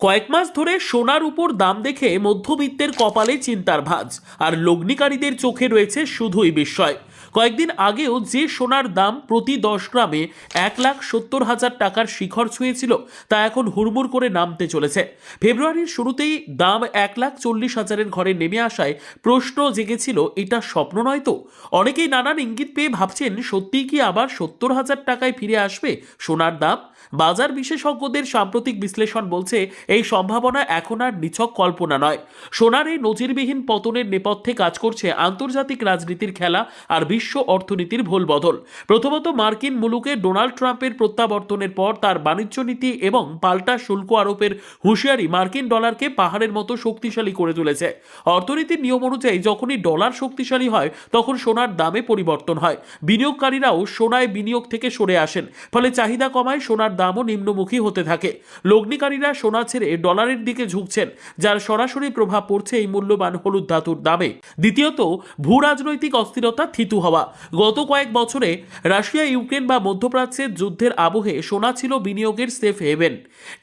কয়েক মাস ধরে সোনার উপর দাম দেখে মধ্যবিত্তের কপালে চিন্তার ভাঁজ, আর লগ্নিকারীদের চোখে রয়েছে শুধুই বিস্ময়। কয়েকদিন আগেও যে সোনার দাম প্রতি 10 গ্রামে 1,70,000 টাকার শিখর ছুঁয়েছিল, তা এখন হুড়মুড় করে নামতে চলেছে। ফেব্রুয়ারির শুরুতেই দাম 1,40,000-এর ঘরে নেমে আসায় প্রশ্ন জেগেছিল, এটা স্বপ্ন নয় তো? অনেকেই নানান ইঙ্গিত পেয়ে ভাবছেন, সত্যিই কি আবার 70,000 টাকায় ফিরে আসবে সোনার দাম? বাজার বিশেষজ্ঞদের সাম্প্রতিক বিশ্লেষণ বলছে, এই সম্ভাবনা এখন আর নিছক কল্পনা নয়। সোনার এই নজিরবিহীন পতনের নেপথ্যে কাজ করছে আন্তর্জাতিক রাজনীতির খেলা আর বিশ্ব অর্থনীতির ভুলবদল। প্রথমত, মার্কিন মুলুকে ডোনাল্ড ট্রাম্পের প্রত্যাবর্তনের পর তার বাণিজ্য নীতি এবং পাল্টা শুল্ক আরোপের হুঁশিয়ারি মার্কিন ডলারকে পাহাড়ের মতো শক্তিশালী করে তুলেছে। অর্থনীতির নিয়ম অনুযায়ী যখনই ডলার শক্তিশালী হয়, তখন সোনার দামে পরিবর্তন হয়। বিনিয়োগকারীরাও সোনায় বিনিয়োগ থেকে সরে আসেন, ফলে চাহিদা কমায়, সোনার দামও নিম্নমুখী হতে থাকে। লগ্নিকারীরা সোনা ছেড়ে ডলারের দিকে ঝুঁকছেন, যার সরাসরি প্রভাব পড়ছে এই মূল্যবান হলুদ ধাতুর দামে। দ্বিতীয়ত, ভূ রাজনৈতিক অস্থিরতা থিতু হওয়া। গত কয়েক বছরে রাশিয়া ইউক্রেন বা মধ্যপ্রাচ্যের যুদ্ধের আবহে সোনা ছিল বিনিয়োগের সেফ হেভেন,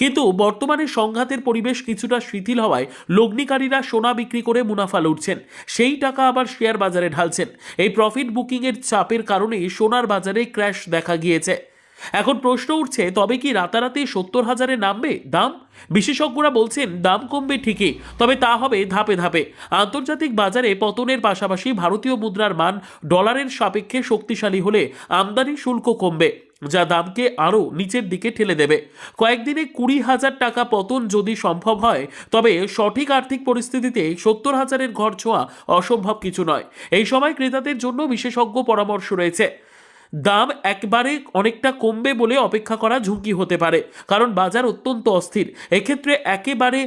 কিন্তু বর্তমানে সংঘাতের পরিবেশ কিছুটা শিথিল হওয়ায় লগ্নিকারীরা সোনা বিক্রি করে মুনাফা লুটছেন, সেই টাকা আবার শেয়ার বাজারে ঢালছেন। এই প্রফিট বুকিংয়ের চাপের কারণেই সোনার বাজারে ক্র্যাশ দেখা গিয়েছে। এখন প্রশ্ন উঠছে, তবে কি রাতারাতি 70,000-এ নামবে দাম? বিশেষজ্ঞরা বলছেন, দাম কমবে ঠিকই, তবে তা হবে ধাপে ধাপে। আন্তর্জাতিক বাজারে পতনের পাশাপাশি ভারতীয় মুদ্রার মান ডলারের সাপেক্ষে শক্তিশালী হলে আমদানি শুল্ক কমবে, যা দামকে আরও নিচের দিকে ঠেলে দেবে। কয়েকদিনে 20,000 টাকা পতন যদি সম্ভব হয়, তবে সঠিক আর্থিক পরিস্থিতিতে 70,000-এর ঘর ছোঁয়া অসম্ভব কিছু নয়। এই সময় ক্রেতাদের জন্য বিশেষজ্ঞ পরামর্শ রয়েছে। দাম একবারে অনেকটা কমবে বলে অপেক্ষা করা ঝুঁকি হতে পারে, কারণ বাজার অত্যন্ত অস্থির। এক্ষেত্রে একেবারে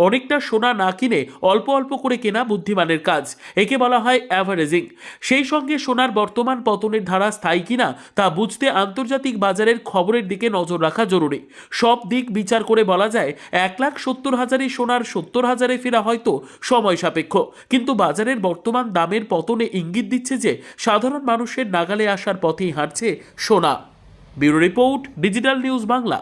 অনেকটা সোনা না কিনে অল্প অল্প করে কেনা বুদ্ধিমানের কাজ। একে বলা হয় অ্যাভারেজিং। সেই সঙ্গে সোনার বর্তমান পতনের ধারা স্থায়ী কিনা তা বুঝতে আন্তর্জাতিক বাজারের খবরের দিকে নজর রাখা জরুরি। সব দিক বিচার করে বলা যায়, 1,70,000-ই সোনার 70,000-এ ফেরা হয়তো সময় সাপেক্ষ, কিন্তু বাজারের বর্তমান দামের পতনে ইঙ্গিত দিচ্ছে যে সাধারণ মানুষের নাগালে আসার পথেই হাঁটছে সোনা। Bureau report, digital news Bangla.